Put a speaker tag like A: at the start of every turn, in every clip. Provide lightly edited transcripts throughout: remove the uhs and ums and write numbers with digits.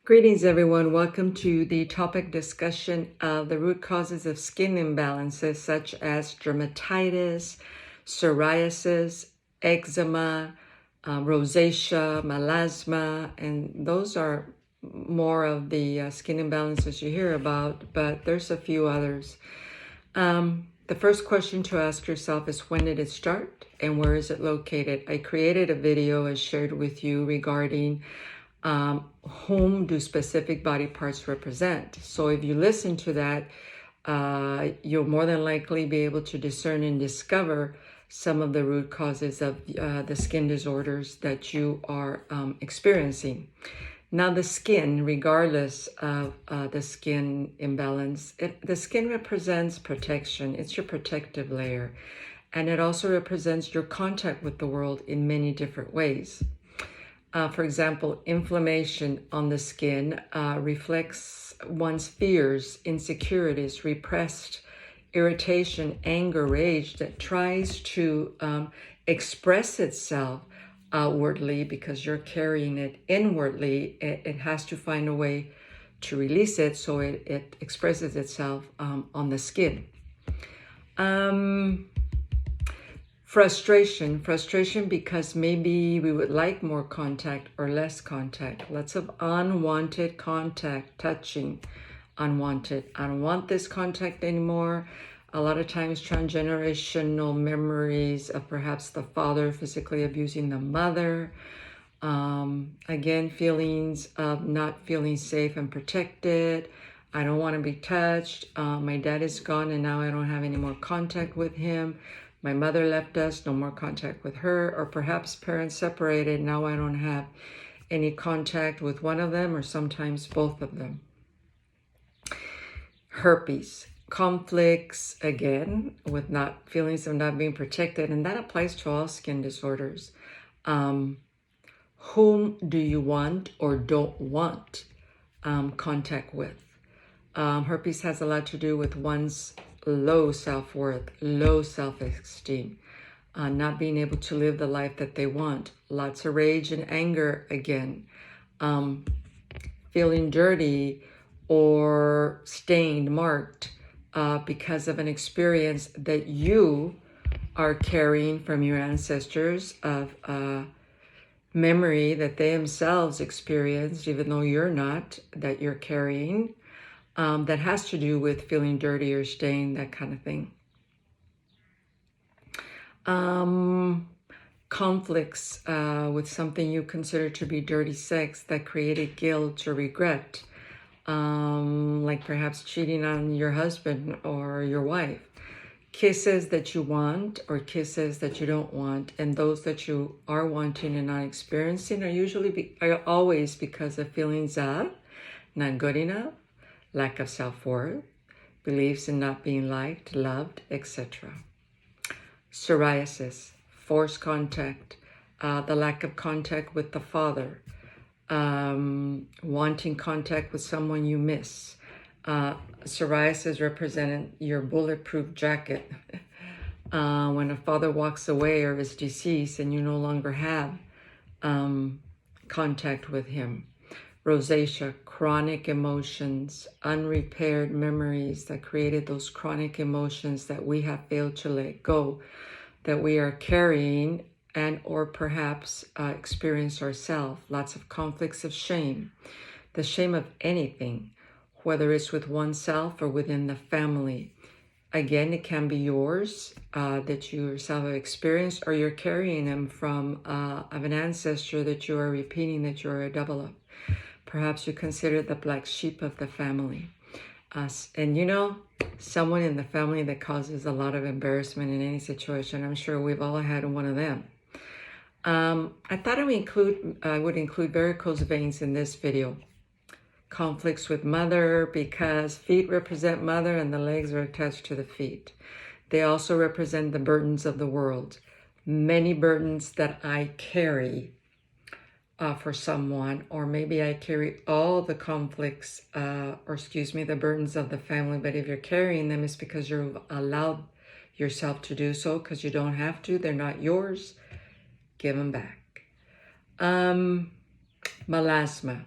A: Greetings, everyone. Welcome to the topic discussion of the root causes of skin imbalances such as dermatitis, psoriasis, eczema, rosacea, melasma, and those are more of the skin imbalances you hear about, but there's a few others. The first question to ask yourself is, when did it start and where is it located? I created a video I shared with you regarding whom do specific body parts represent. So if you listen to that, you'll more than likely be able to discern and discover some of the root causes of the skin disorders that you are experiencing. Now, the skin, regardless of the skin imbalance, the skin represents protection. It's your protective layer. And it also represents your contact with the world in many different ways. For example, inflammation on the skin reflects one's fears, insecurities, repressed irritation, anger, rage that tries to express itself outwardly because you're carrying it inwardly. It has to find a way to release it, so it expresses itself on the skin. Frustration because maybe we would like more contact or less contact. Lots of unwanted contact, touching, unwanted. I don't want this contact anymore. A lot of times transgenerational memories of perhaps the father physically abusing the mother. Again, feelings of not feeling safe and protected. I don't want to be touched. My dad is gone and now I don't have any more contact with him. My mother left us, no more contact with her, or perhaps parents separated, now I don't have any contact with one of them or sometimes both of them. Herpes, conflicts, again, with not feelings of not being protected, and that applies to all skin disorders. Whom do you want or don't want contact with? Herpes has a lot to do with one's low self-worth, low self-esteem, not being able to live the life that they want. Lots of rage and anger again. Feeling dirty or stained, marked because of an experience that you are carrying from your ancestors of memory that they themselves experienced, even though you're not, that you're carrying. That has to do with feeling dirty or stained, that kind of thing. Conflicts with something you consider to be dirty sex that created guilt or regret, like perhaps cheating on your husband or your wife. Kisses that you want or kisses that you don't want, and those that you are wanting and not experiencing are always because of feelings of not good enough, lack of self-worth, beliefs in not being liked, loved, etc. Psoriasis, forced contact, the lack of contact with the father, wanting contact with someone you miss. Psoriasis represented your bulletproof jacket. When a father walks away or is deceased and you no longer have contact with him. Rosacea, chronic emotions, unrepaired memories that created those chronic emotions that we have failed to let go, that we are carrying and or perhaps experience ourselves. Lots of conflicts of shame, the shame of anything, whether it's with oneself or within the family. Again, it can be yours that you yourself have experienced, or you're carrying them from of an ancestor that you are repeating, that you're a double of. Perhaps you consider the black sheep of the family. And you know, someone in the family that causes a lot of embarrassment in any situation. I'm sure we've all had one of them. I thought I would include varicose veins in this video. Conflicts with mother, because feet represent mother and the legs are attached to the feet. They also represent the burdens of the world. Many burdens that I carry for someone, or maybe I carry all the conflicts, the burdens of the family, but if you're carrying them, it's because you've allowed yourself to do so, because you don't have to. They're not yours. Give them back. Melasma.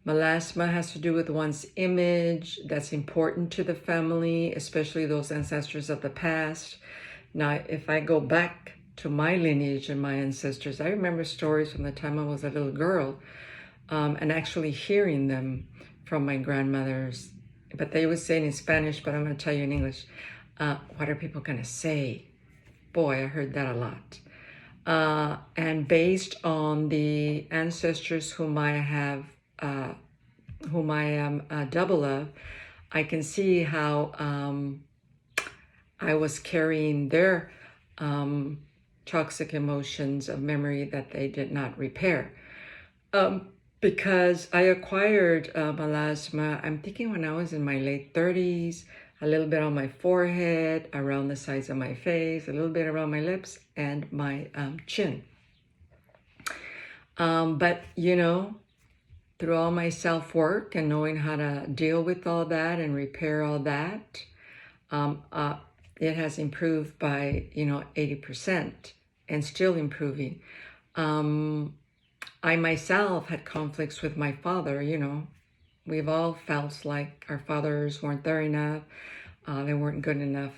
A: Melasma has to do with one's image. That's important to the family, especially those ancestors of the past. Now, if I go back to my lineage and my ancestors, I remember stories from the time I was a little girl, and actually hearing them from my grandmothers. But they would say it in Spanish, but I'm going to tell you in English. What are people going to say? Boy, I heard that a lot. And based on the ancestors whom I am a double of, I can see how I was carrying their toxic emotions of memory that they did not repair. Because I acquired melasma, I'm thinking when I was in my late 30s, a little bit on my forehead, around the sides of my face, a little bit around my lips and my chin. But, you know, through all my self-work and knowing how to deal with all that and repair all that, it has improved by, 80% and still improving. I myself had conflicts with my father, We've all felt like our fathers weren't there enough. They weren't good enough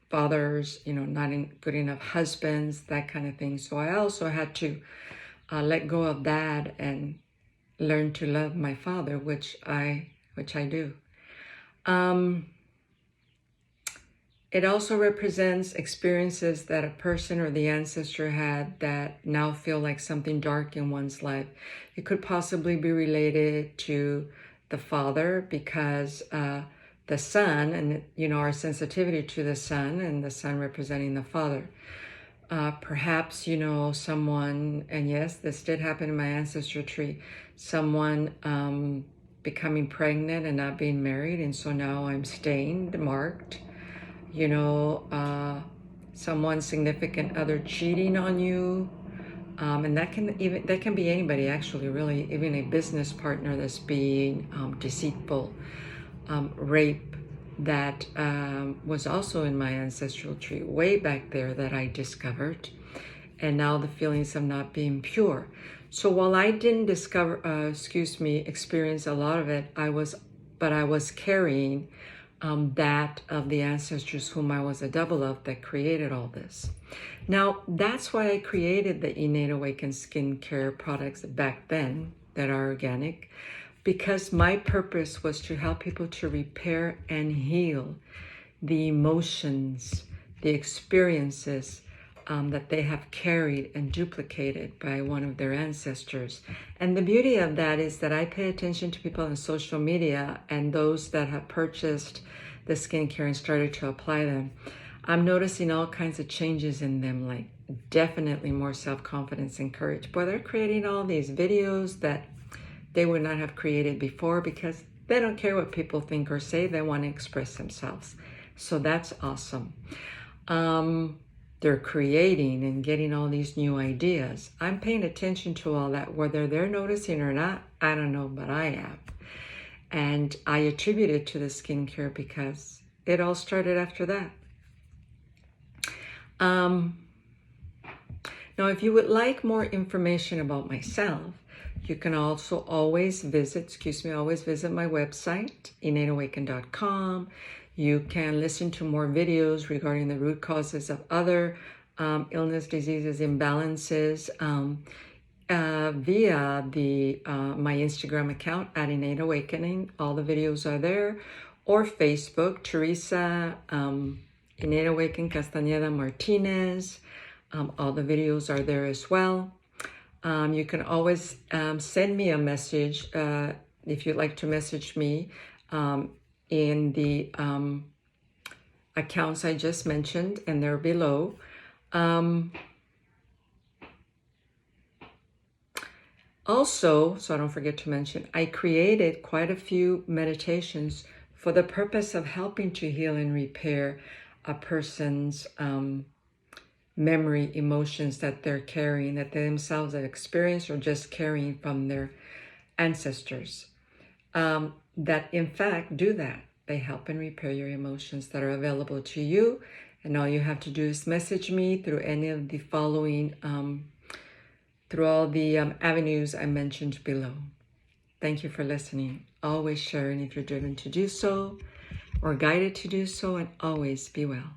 A: fathers, not good enough husbands, that kind of thing. So I also had to let go of that and learn to love my father, which I do. It also represents experiences that a person or the ancestor had that now feel like something dark in one's life. It could possibly be related to the father because the sun and, our sensitivity to the sun and the sun representing the father. Perhaps, someone, and yes, this did happen in my ancestry tree, someone becoming pregnant and not being married. And so now I'm stained, marked. Someone's significant other cheating on you, and that can be anybody, actually, really, even a business partner that's being deceitful, rape. That was also in my ancestral tree way back there that I discovered, and now the feelings of not being pure. So while I didn't experience a lot of it, I was carrying that of the ancestors whom I was a double of that created all this. Now, that's why I created the Innate Awaken skincare products back then that are organic, because my purpose was to help people to repair and heal the emotions, the experiences that they have carried and duplicated by one of their ancestors. And the beauty of that is that I pay attention to people on social media and those that have purchased the skincare and started to apply them. I'm noticing all kinds of changes in them, like definitely more self-confidence and courage. Boy, they're creating all these videos that they would not have created before because they don't care what people think or say. They want to express themselves. So that's awesome. They're creating and getting all these new ideas. I'm paying attention to all that. Whether they're noticing or not, I don't know, but I am. And I attribute it to the skincare because it all started after that. Now, if you would like more information about myself, you can also always visit my website, innateawaken.com. You can listen to more videos regarding the root causes of other illness, diseases, imbalances via my Instagram account at Innate Awakening. All the videos are there. Or Facebook, Teresa Innate Awaken Castañeda Martinez. All the videos are there as well. You can always send me a message if you'd like to message me in the accounts I just mentioned, and they're below. Also, so I don't forget to mention, I created quite a few meditations for the purpose of helping to heal and repair a person's memory, emotions that they're carrying, that they themselves have experienced or just carrying from their ancestors. That in fact do that. They help and repair your emotions that are available to you. And all you have to do is message me through any of the following, through all the avenues I mentioned below. Thank you for listening. Always sharing if you're driven to do so or guided to do so, and always be well.